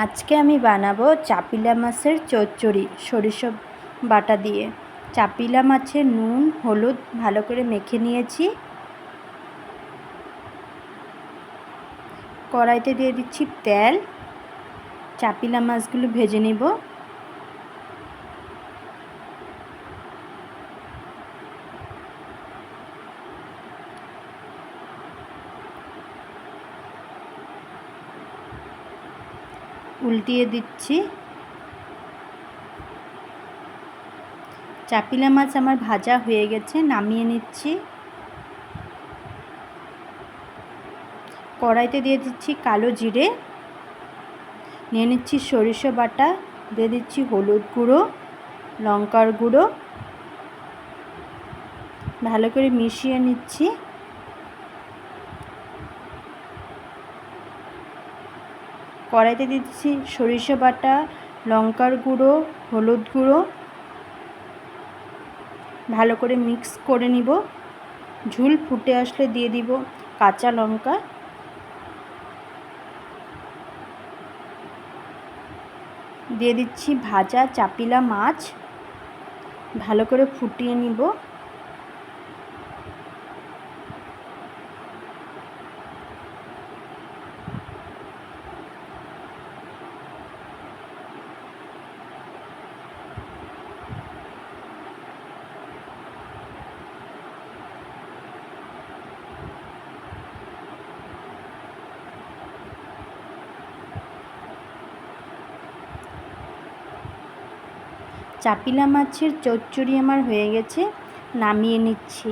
আজকে আমি বানাবো চাপিলা মাছের চচ্চড়ি সরিষা বাটা দিয়ে। চাপিলা মাছে নুন হলুদ ভালো করে মেখে নিয়েছি। কড়াইতে দিয়ে দিচ্ছি তেল। চাপিলা মাছগুলো ভেজে নেব। উল্টিয়ে দিচ্ছি। চাপিলা মাছ আমার ভাজা হয়ে গেছে, নামিয়ে নিচ্ছি। কড়াইতে দিয়ে দিচ্ছি কালো জিরে, নিয়ে নিচ্ছি সরিষা বাটা, দিয়ে দিচ্ছি হলুদ গুঁড়ো, লঙ্কার গুঁড়ো, ভালো করে মিশিয়ে নিচ্ছি। কড়াইতে দিচ্ছি সরিষা বাটা, লঙ্কার গুঁড়ো, হলুদ গুঁড়ো, ভালো করে মিক্স করে নিব। ঝোল ফুটে আসলে দিয়ে দিব কাঁচা লঙ্কা। দিয়ে দিচ্ছি ভাজা চাপিলা মাছ, ভালো করে ফুটিয়ে নিব। চাপিলা মাছের চচ্চড়ি আমার হয়ে গেছে, নামিয়ে নিচ্ছি।